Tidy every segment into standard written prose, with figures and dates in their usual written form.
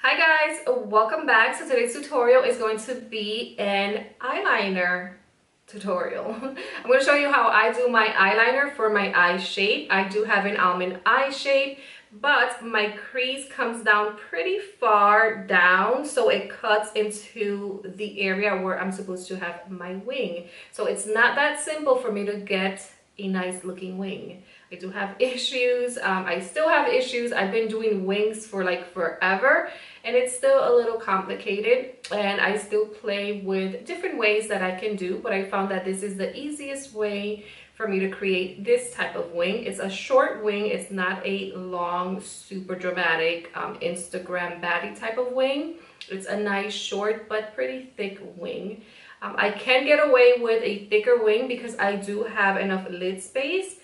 Hi guys, welcome back. So today's tutorial is going to be an eyeliner tutorial. I'm going to show you how I do my eyeliner for my eye shape. I do have an almond eye shape, but my crease comes down pretty far down, so it cuts into the area where I'm supposed to have my wing. So it's not that simple for me to get a nice looking wing. I do have issues. I still have issues. I've been doing wings for like forever, and it's still a little complicated, and I still play with different ways that I can do, but I found that this is the easiest way for me to create this type of wing. It's a short wing. It's not a long, super dramatic Instagram baddie type of wing. It's a nice short but pretty thick wing. I can get away with a thicker wing because I do have enough lid space,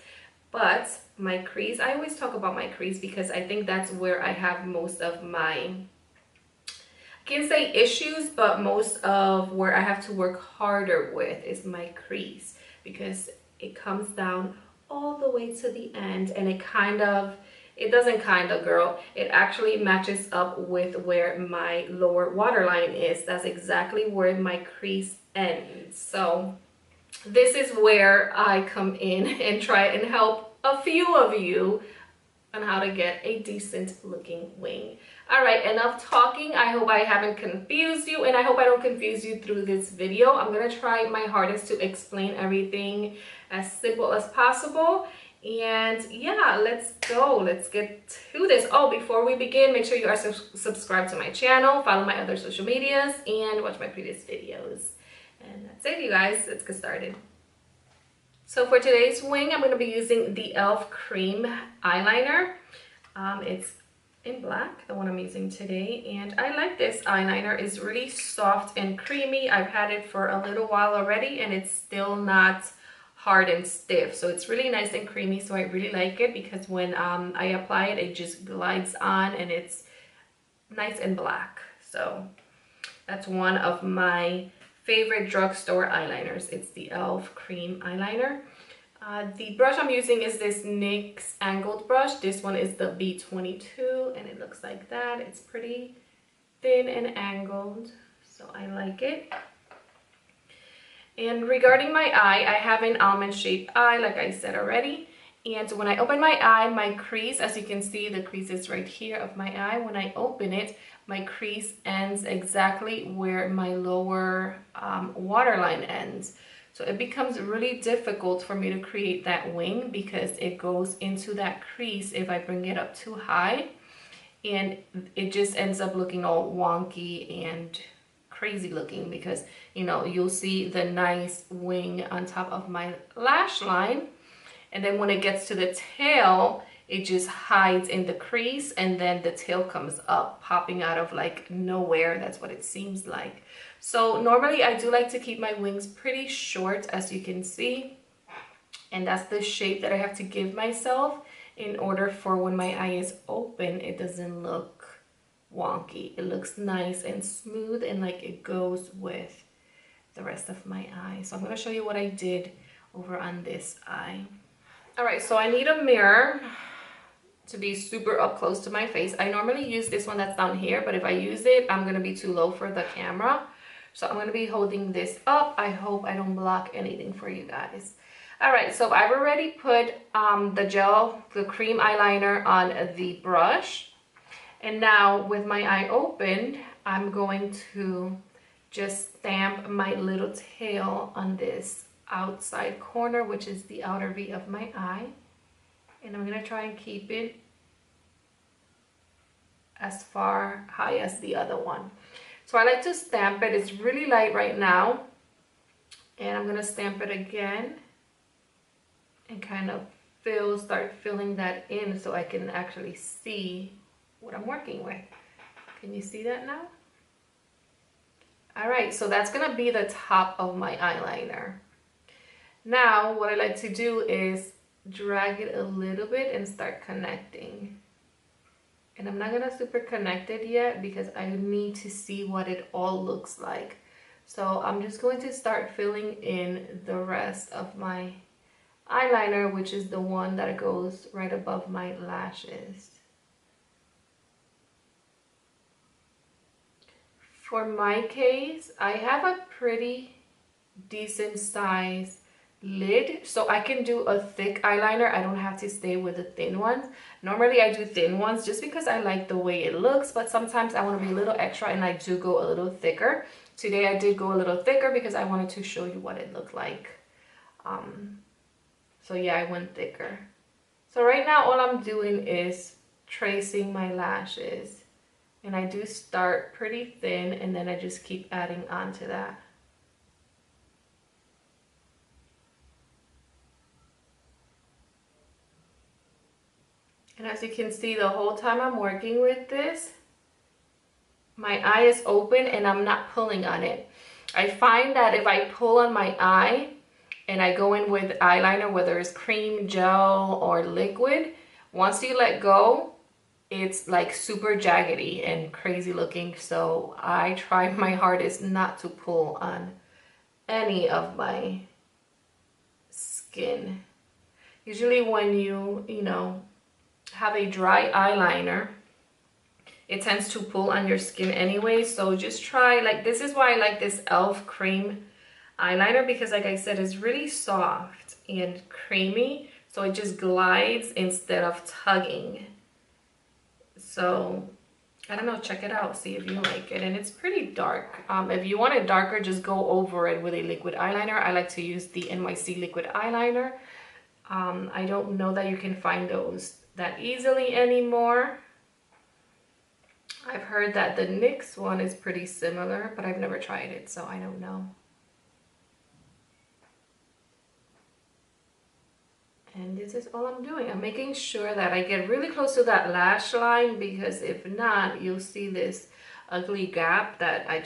but my crease, I always talk about my crease because I think that's where I have most of my, I can't say issues, but most of where I have to work harder with is my crease, because it comes down all the way to the end, and it doesn't girl, it actually matches up with where my lower waterline is. That's exactly where my crease ends. So this is where I come in and try and help a few of you on how to get a decent looking wing. All right, enough talking. I hope I haven't confused you, and I hope I don't confuse you through this video. I'm gonna try my hardest to explain everything as simple as possible. And yeah, let's go. Let's get to this. Oh, before we begin, make sure you are subscribed to my channel, follow my other social medias, and watch my previous videos. And that's it, you guys. Let's get started. So for today's wing, I'm going to be using the e.l.f. cream eyeliner. It's in black, the one I'm using today, and I like this eyeliner. It's really soft and creamy. I've had it for a little while already, and it's still not hard and stiff, so it's really nice and creamy. So I really like it because when I apply it, it just glides on, and it's nice and black. So that's one of my favorite drugstore eyeliners. It's the e.l.f. cream eyeliner. The brush I'm using is this NYX angled brush. This one is the B22, and it looks like that. It's pretty thin and angled, so I like it. And regarding my eye, I have an almond shaped eye, like I said already. And when I open my eye, my crease, as you can see, the crease is right here of my eye. When I open it, my crease ends exactly where my lower waterline ends. So it becomes really difficult for me to create that wing because it goes into that crease if I bring it up too high. And it just ends up looking all wonky and crazy looking because, you know, you'll see the nice wing on top of my lash line, and then when it gets to the tail, it just hides in the crease, and then the tail comes up, popping out of like nowhere. That's what it seems like. So normally I do like to keep my wings pretty short, as you can see, and that's the shape that I have to give myself in order for when my eye is open, it doesn't look wonky. It looks nice and smooth, and like it goes with the rest of my eye. So I'm going to show you what I did over on this eye. All right, so I need a mirror to be super up close to my face. I normally use this one that's down here, but if I use it, I'm going to be too low for the camera. So I'm going to be holding this up. I hope I don't block anything for you guys. All right, so I've already put the cream eyeliner on the brush. And now with my eye opened, I'm going to just stamp my little tail on this outside corner, which is the outer V of my eye. And I'm going to try and keep it as far high as the other one. So I like to stamp it. It's really light right now. And I'm going to stamp it again and kind of start filling that in so I can actually see what I'm working with. Can you see that now? All right, so that's gonna be the top of my eyeliner. Now, what I like to do is drag it a little bit and start connecting. And I'm not gonna super connect it yet because I need to see what it all looks like. So I'm just going to start filling in the rest of my eyeliner, which is the one that goes right above my lashes. For my case, I have a pretty decent size lid, so I can do a thick eyeliner. I don't have to stay with the thin ones. Normally I do thin ones just because I like the way it looks, but sometimes I want to be a little extra and I do go a little thicker. Today I did go a little thicker because I wanted to show you what it looked like. So yeah, I went thicker. So right now all I'm doing is tracing my lashes, and I do start pretty thin and then I just keep adding on to that. And as you can see, the whole time I'm working with this, my eye is open and I'm not pulling on it. I find that if I pull on my eye and I go in with eyeliner, whether it's cream, gel, or liquid, once you let go, it's like super jaggedy and crazy looking. So I try my hardest not to pull on any of my skin. Usually when you know, have a dry eyeliner, it tends to pull on your skin anyway. So just try, like, this is why I like this e.l.f. cream eyeliner, because like I said, it's really soft and creamy, so it just glides instead of tugging. So I don't know, check it out, see if you like it. And it's pretty dark. If you want it darker, just go over it with a liquid eyeliner. I like to use the NYC liquid eyeliner. I don't know that you can find those that easily anymore. I've heard that the NYX one is pretty similar, but I've never tried it, so I don't know. And this is all I'm doing. I'm making sure that I get really close to that lash line, because if not, you'll see this ugly gap that I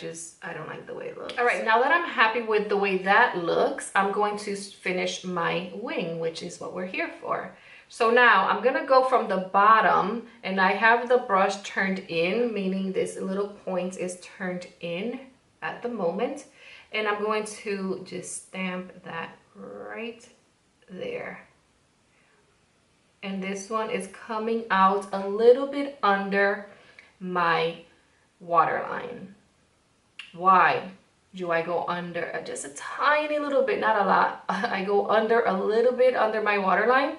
don't like the way it looks. All right, now that I'm happy with the way that looks, I'm going to finish my wing, which is what we're here for. So now I'm gonna go from the bottom, and I have the brush turned in, meaning this little point is turned in at the moment. And I'm going to just stamp that right there. And this one is coming out a little bit under my waterline. Why do I go under? Just a tiny little bit, not a lot. I go under a little bit under my waterline,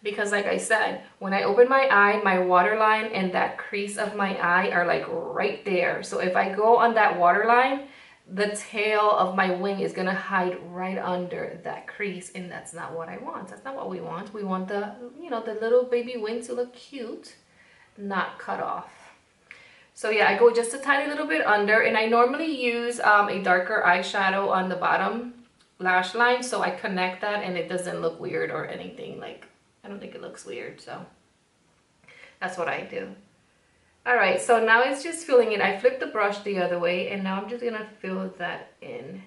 because like I said, when I open my eye, my waterline and that crease of my eye are like right there. So if I go on that waterline, the tail of my wing is gonna hide right under that crease, and that's not what I want. That's not what we want. We want the, you know, the little baby wing to look cute, not cut off. So yeah, I go just a tiny little bit under, and I normally use a darker eyeshadow on the bottom lash line, so I connect that and it doesn't look weird or anything. Like, I don't think it looks weird, so that's what I do. All right, so now it's just filling in. I flipped the brush the other way, and now I'm just gonna fill that in.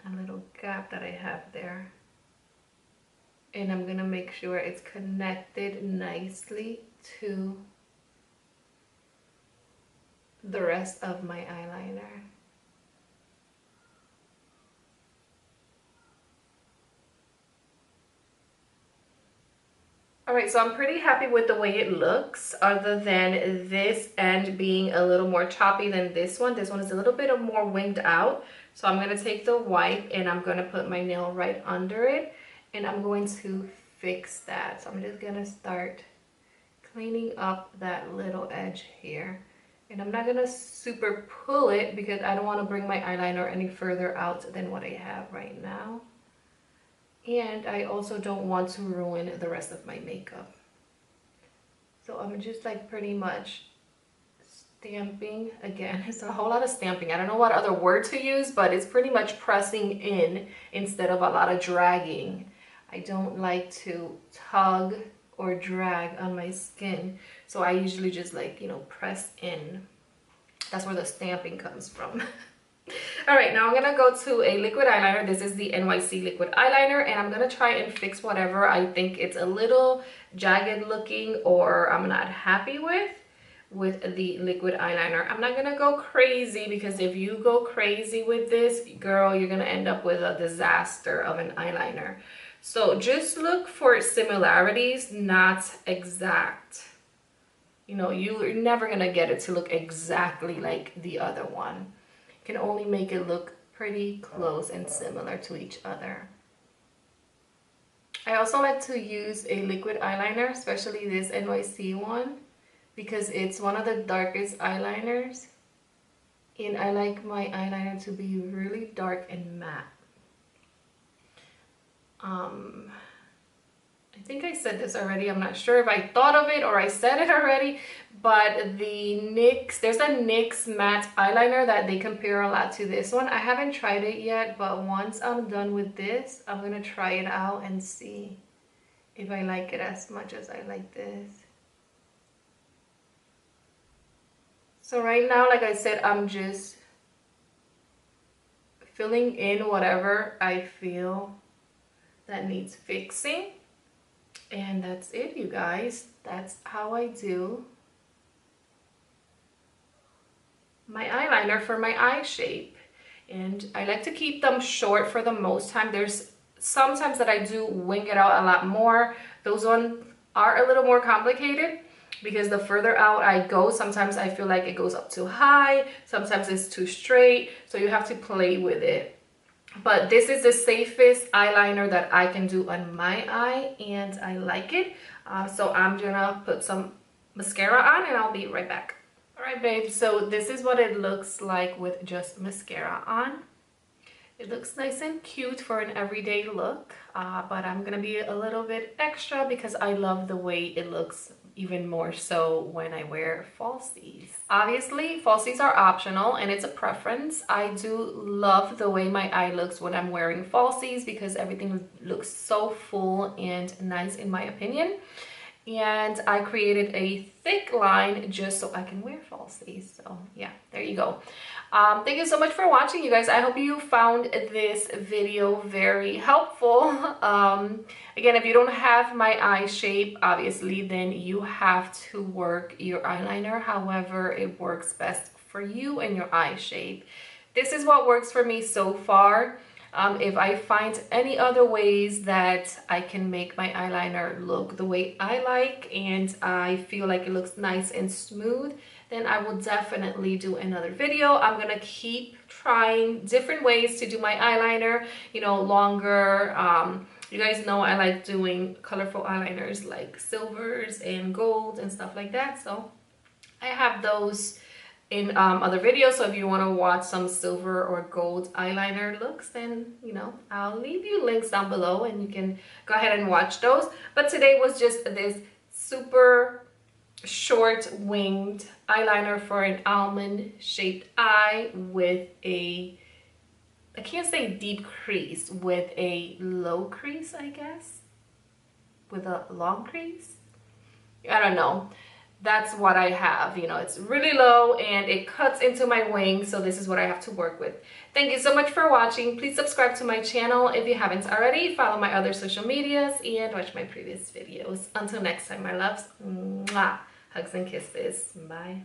A little gap that I have there. And I'm gonna make sure it's connected nicely to the rest of my eyeliner. Alright, so I'm pretty happy with the way it looks, other than this end being a little more choppy than this one. This one is a little bit more winged out. So I'm going to take the wipe and I'm going to put my nail right under it, and I'm going to fix that. So I'm just going to start cleaning up that little edge here. And I'm not going to super pull it because I don't want to bring my eyeliner any further out than what I have right now. And I also don't want to ruin the rest of my makeup. So I'm just like pretty much stamping again. It's a whole lot of stamping. I don't know what other word to use, but it's pretty much pressing in instead of a lot of dragging. I don't like to tug or drag on my skin. So I usually just like, you know, press in. That's where the stamping comes from. All right, now I'm gonna go to a liquid eyeliner. This is the NYC liquid eyeliner, and I'm gonna try and fix whatever I think it's a little jagged looking or I'm not happy with the liquid eyeliner. I'm not gonna go crazy, because if you go crazy with this, girl, you're gonna end up with a disaster of an eyeliner. So just look for similarities, not exact You know, you're never gonna get it to look exactly like the other one. You can only make it look pretty close and similar to each other. I also like to use a liquid eyeliner, especially this NYC one, because it's one of the darkest eyeliners. And I like my eyeliner to be really dark and matte. I think I said this already. I'm not sure if I thought of it or I said it already, but the NYX, there's a NYX matte eyeliner that they compare a lot to this one. I haven't tried it yet, but once I'm done with this, I'm gonna try it out and see if I like it as much as I like this. So right now, like I said, I'm just filling in whatever I feel that needs fixing. And that's it, you guys. That's how I do my eyeliner for my eye shape. And I like to keep them short for the most time. There's sometimes that I do wing it out a lot more. Those ones are a little more complicated because the further out I go, sometimes I feel like it goes up too high, sometimes it's too straight, so you have to play with it. But this is the safest eyeliner that I can do on my eye, and I like it. So I'm gonna put some mascara on and I'll be right back. All right, babe, so this is what it looks like with just mascara on. It looks nice and cute for an everyday look, but I'm gonna be a little bit extra because I love the way it looks even more so when I wear falsies. Obviously, falsies are optional and it's a preference. I do love the way my eye looks when I'm wearing falsies because everything looks so full and nice in my opinion. And I created a thick line just so I can wear falsies. So yeah, there you go. Thank you so much for watching, you guys. I hope you found this video very helpful. Again, if you don't have my eye shape, obviously, then you have to work your eyeliner however it works best for you and your eye shape. This is what works for me so far. If I find any other ways that I can make my eyeliner look the way I like and I feel like it looks nice and smooth, then I will definitely do another video. I'm gonna keep trying different ways to do my eyeliner, you know, longer. You guys know I like doing colorful eyeliners like silvers and gold and stuff like that. So I have those in other videos, so if you want to watch some silver or gold eyeliner looks, then you know, I'll leave you links down below and you can go ahead and watch those. But today was just this super short winged eyeliner for an almond shaped eye with a, I can't say deep crease, with a low crease, I guess, with a long crease. I don't know. That's what I have. You know, it's really low and it cuts into my wing, so this is what I have to work with. Thank you so much for watching. Please subscribe to my channel if you haven't already. Follow my other social medias and watch my previous videos. Until next time, my loves. Mwah. Hugs and kisses. Bye.